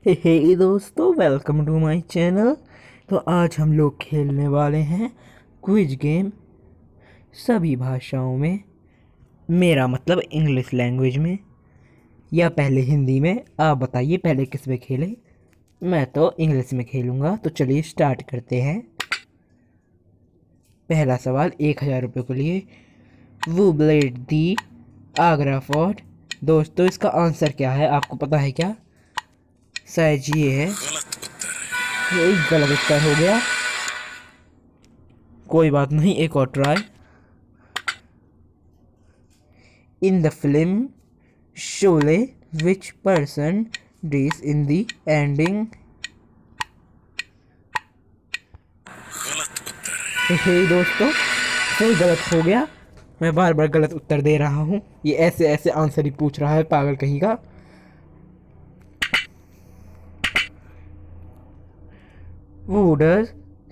हे दोस्तों, welcome to my channel. तो आज हम लोग खेलने वाले हैं क्विज गेम सभी भाषाओं में। मेरा मतलब इंग्लिश लैंग्वेज में या पहले हिंदी में। आप बताइए पहले किस में खेले। मैं तो इंग्लिश में खेलूँगा। तो चलिए स्टार्ट करते हैं। पहला सवाल 1000 रुपये के लिए। वो ब्लेड दी आगरा फोर्ट। दोस्तों इसका आंसर क्या है, आपको पता है क्या? शायद ये है। ये गलत उत्तर हो गया। कोई बात नहीं, एक और try. In the film Sholay which person dies in the ending. हे दोस्तों, कोई गलत हो गया। मैं बार बार गलत उत्तर दे रहा हूँ। ये ऐसे ऐसे आंसर ही पूछ रहा है, पागल कहीं का। Who does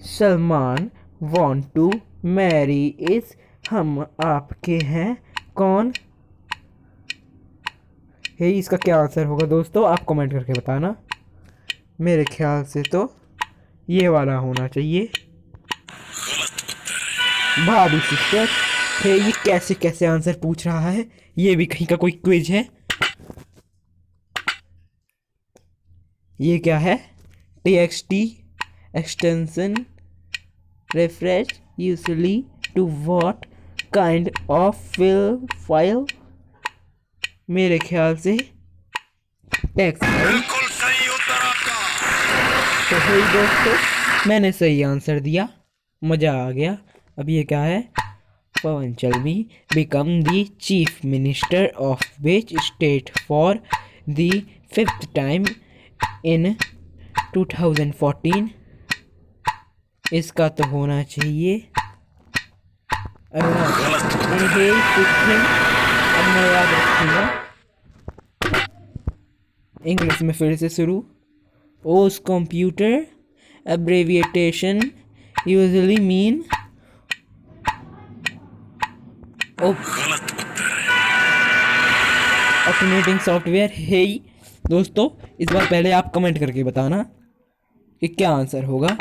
Salman want to marry is हम आपके हैं कौन। है इसका क्या आंसर होगा दोस्तों, आप कमेंट करके बताना। मेरे ख्याल से तो ये वाला होना चाहिए, भाभी सिस्टर। है ये कैसे कैसे आंसर पूछ रहा है, ये भी कहीं का कोई क्विज है। ये क्या है? txt extension refers usually to what kind of file। मेरे ख्याल से टेक्स्ट फाइल। बिल्कुल सही उत्तर आपका। तो सही दोस्तों, मैंने सही आंसर दिया, मज़ा आ गया। अब ये क्या है? पवन चलवी become the chief minister of which state for the 5th time in 2014। इसका तो होना चाहिए अरुणाचल। अब मैं याद रखूँगा। इंग्लिश में फिर से शुरू। OS computer abbreviation usually mean automating software. है दोस्तों, इस बार पहले आप कमेंट करके बताना कि क्या आंसर होगा।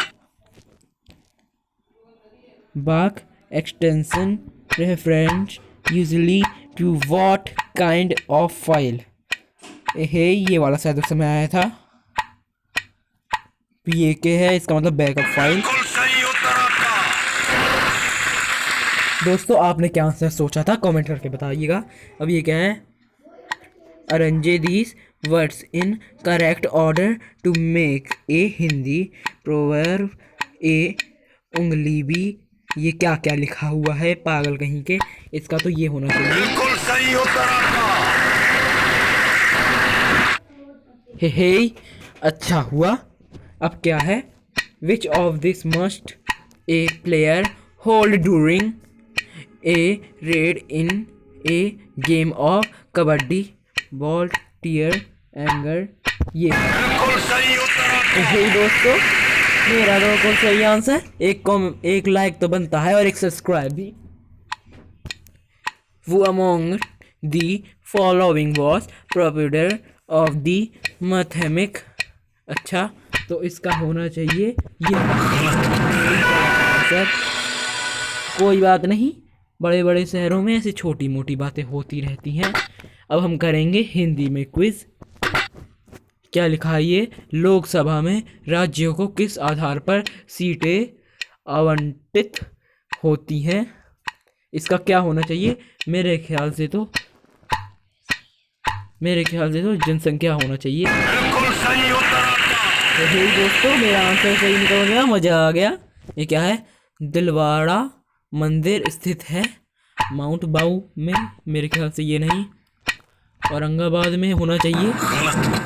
बाक extension reference usually to what kind of file. है ये वाला शायद उस समय आया था। PAK है, इसका मतलब बैकअप फाइल। बिल्कुल सही उत्तर आपका। दोस्तों आपने क्या आंसर सोचा था, कमेंट करके बताइएगा। अब ये क्या है? Arrange these words in correct order to make a Hindi proverb ए उंगली भी। ये क्या क्या लिखा हुआ है, पागल कहीं के। इसका तो ये होना चाहिए। बिल्कुल सही उत्तर आपका। हे अच्छा हुआ। अब क्या है? Which of this must a player hold during a raid in a game of kabaddi ball tear anger. ये बिल्कुल सही उत्तर आपका। हे दोस्तों, मेरा बिल्कुल सही आंसर। एक लाइक तो बनता है और एक सब्सक्राइब भी। वो among the following was proprietor of the mathematic. अच्छा, तो इसका होना चाहिए ये आंसर। कोई बात नहीं, बड़े बड़े शहरों में ऐसी छोटी मोटी बातें होती रहती हैं। अब हम करेंगे हिंदी में क्विज। क्या लिखा है ये? लोकसभा में राज्यों को किस आधार पर सीटें आवंटित होती हैं। इसका क्या होना चाहिए? मेरे ख्याल से तो जनसंख्या होना चाहिए। बिल्कुल सही उत्तर आपका। तो हे दोस्तों, मेरा आंसर सही निकल गया, मज़ा आ गया। ये क्या है? दिलवाड़ा मंदिर स्थित है माउंट बाऊ में। मेरे ख्याल से ये नहीं, औरंगाबाद में होना चाहिए।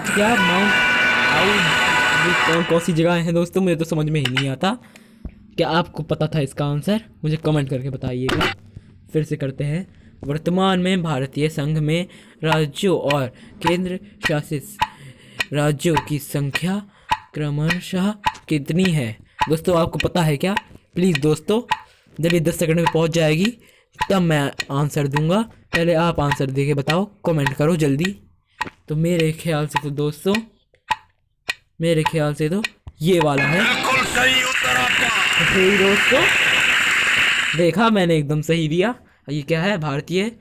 क्या माउंट आऊ कौन सी जगह है दोस्तों, मुझे तो समझ में ही नहीं आता। क्या आपको पता था इसका आंसर? मुझे कमेंट करके बताइएगा। फिर से करते हैं। वर्तमान में भारतीय संघ में राज्यों और केंद्र शासित राज्यों की संख्या क्रमशः कितनी है? दोस्तों आपको पता है क्या? प्लीज़ दोस्तों, जब ये 10 सेकंड में पहुंच जाएगी तब मैं आंसर दूंगा। पहले आप आंसर दे के बताओ, कमेंट करो जल्दी। तो मेरे ख्याल से तो दोस्तों मेरे ख्याल से तो ये वाला है। बिल्कुल सही उत्तर आपका। सही दोस्तों, देखा मैंने एकदम सही दिया। ये क्या है? भारतीय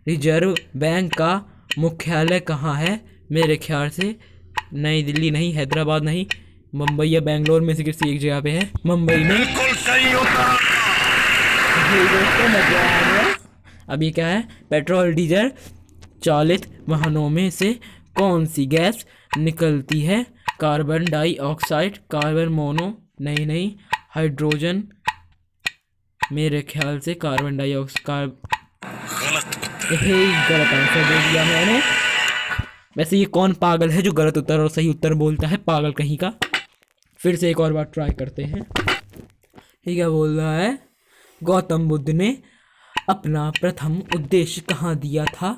रिजर्व बैंक का मुख्यालय कहाँ है? मेरे ख्याल से नई दिल्ली नहीं, हैदराबाद नहीं, मुंबई या बेंगलोर में से किसी एक जगह पे है। मुंबई में। बिल्कुल सही उत्तर आपका। सही दोस्तों, मजा आ गया। अब ये क्या है? पेट्रोल डीजल चालित वाहनों में से कौन सी गैस निकलती है? कार्बन डाइऑक्साइड, कार्बन मोनो, नहीं, हाइड्रोजन। मेरे ख्याल से कार्बन डाइऑक्साइड। गलत आंसर दे दिया मैंने। वैसे ये कौन पागल है जो गलत उत्तर और सही उत्तर बोलता है? पागल कहीं का। फिर से एक और बार ट्राई करते हैं। ये क्या बोल रहा है? गौतम बुद्ध ने अपना प्रथम उद्देश्य कहाँ दिया था?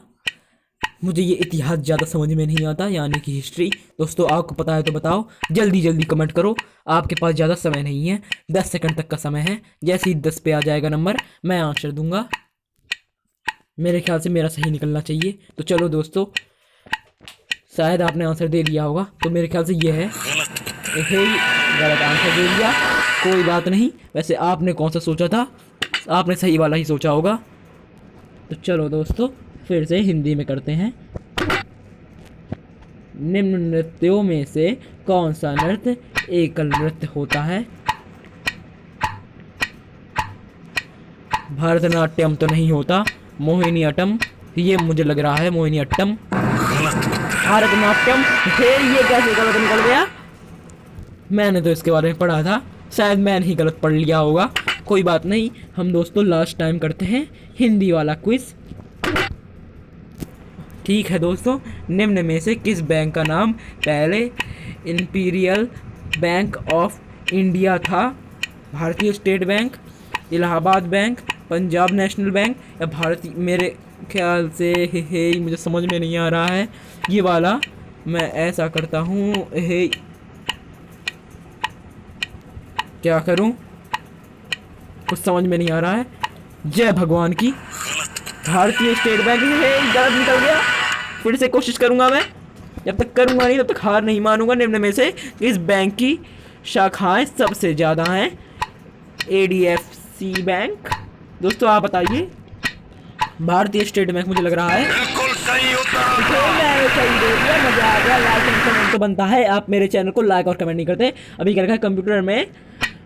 मुझे ये इतिहास ज़्यादा समझ में नहीं आता, यानी कि हिस्ट्री। दोस्तों आपको पता है तो बताओ, जल्दी जल्दी कमेंट करो। आपके पास ज़्यादा समय नहीं है, 10 सेकंड तक का समय है। जैसे ही 10 पे आ जाएगा नंबर, मैं आंसर दूंगा। मेरे ख्याल से मेरा सही निकलना चाहिए। तो चलो दोस्तों, शायद आपने आंसर दे दिया होगा, तो मेरे ख्याल से ये है। गलत आंसर दे दिया, कोई बात नहीं। वैसे आपने कौन सा सोचा था? आपने सही वाला ही सोचा होगा। तो चलो दोस्तों, फिर से हिंदी में करते हैं। निम्न नृत्यों में से कौन सा नृत्य एकल नृत्य होता है? भरतनाट्यम तो नहीं होता, मोहिनी अट्टम, ये मुझे लग रहा है मोहिनी अट्टम। भरतनाट्यम। फिर ये कैसे गलत निकल गया? मैंने तो इसके बारे में पढ़ा था, शायद मैंने ही गलत पढ़ लिया होगा। कोई बात नहीं, हम दोस्तों लास्ट टाइम करते हैं हिंदी वाला क्विज। ठीक है दोस्तों, निम्न में से किस बैंक का नाम पहले इंपीरियल बैंक ऑफ इंडिया था? भारतीय state bank, Allahabad bank, Punjab national bank या भारतीय। मेरे ख्याल से मुझे समझ में नहीं आ रहा है ये वाला। मैं ऐसा करता हूँ, क्या करूँ, कुछ समझ में नहीं आ रहा है। जय भगवान की, भारतीय स्टेट बैंक है। गलत निकल गया। फिर से कोशिश करूंगा मैं। जब तक करूंगा नहीं तब तक हार नहीं मानूंगा। निम्न में से इस बैंक की शाखाएं सबसे ज़्यादा हैं? ADFC bank. दोस्तों आप बताइए। भारतीय स्टेट बैंक मुझे लग रहा है। बिल्कुल सही उत्तर। सही दे दिया, मजा आ गया। लाइक एंड कमेंट तो बनता है। आप मेरे चैनल को लाइक और कमेंट नहीं करते। अभी क्या लिखा है कंप्यूटर में?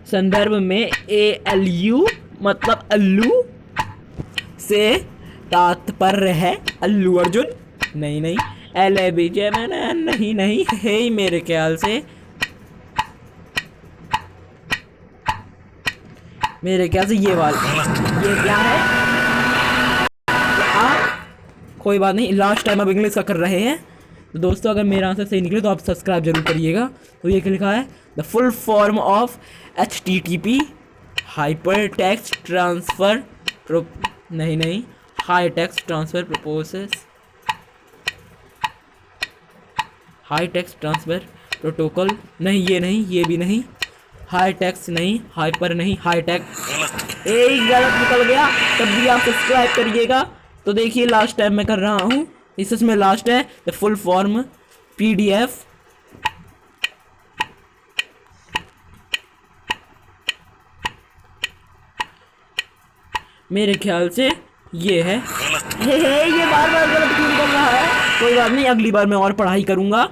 संदर्भ में ALU मतलब अल्लू से तात्पर्य है अल्लू अर्जुन। नहीं, LABJ मैंने नहीं है मेरे ख्याल से। मेरे ख्याल से ये वाला। ये क्या है? कोई बात नहीं, लास्ट टाइम अब इंग्लिश का कर रहे हैं। तो दोस्तों अगर मेरा आंसर सही निकले तो आप सब्सक्राइब जरूर करिएगा। तो ये क्या लिखा है? The full form of HTTP hyper text transfer नहीं, high text transfer process, high text transfer protocol. नहीं, ये भी नहीं। हाई टेक्स्ट नहीं, हाइपर नहीं, हाई टेक्स्ट। एक गलत निकल गया। तब भी आप सब्सक्राइब करिएगा। तो देखिए लास्ट टाइम मैं कर रहा हूँ, इसमें लास्ट है द फुल फॉर्म PDF। मेरे ख्याल से ये है। ये बार बार गलत क्यों निकल रहा है? कोई बात नहीं, अगली बार मैं और पढ़ाई करूँगा।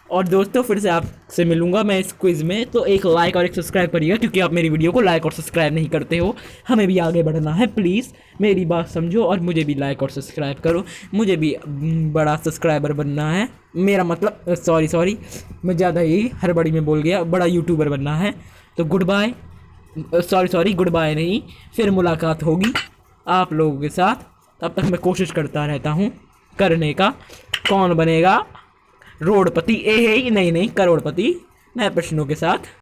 और दोस्तों फिर से आपसे मिलूंगा मैं इस क्विज में। तो एक लाइक और एक सब्सक्राइब करिएगा, क्योंकि आप मेरी वीडियो को लाइक और सब्सक्राइब नहीं करते हो। हमें भी आगे बढ़ना है, प्लीज़ मेरी बात समझो और मुझे भी लाइक और सब्सक्राइब करो। मुझे भी बड़ा सब्सक्राइबर बनना है। मेरा मतलब सॉरी मैं ज़्यादा ही हड़बड़ी में बोल गया, बड़ा यूट्यूबर बनना है। तो गुड बाय, गुड बाय नहीं, फिर मुलाकात होगी आप लोगों के साथ। तब तक मैं कोशिश करता रहता हूँ करने का। कौन बनेगा रोडपति? नहीं, करोड़पति। नए प्रश्नों के साथ।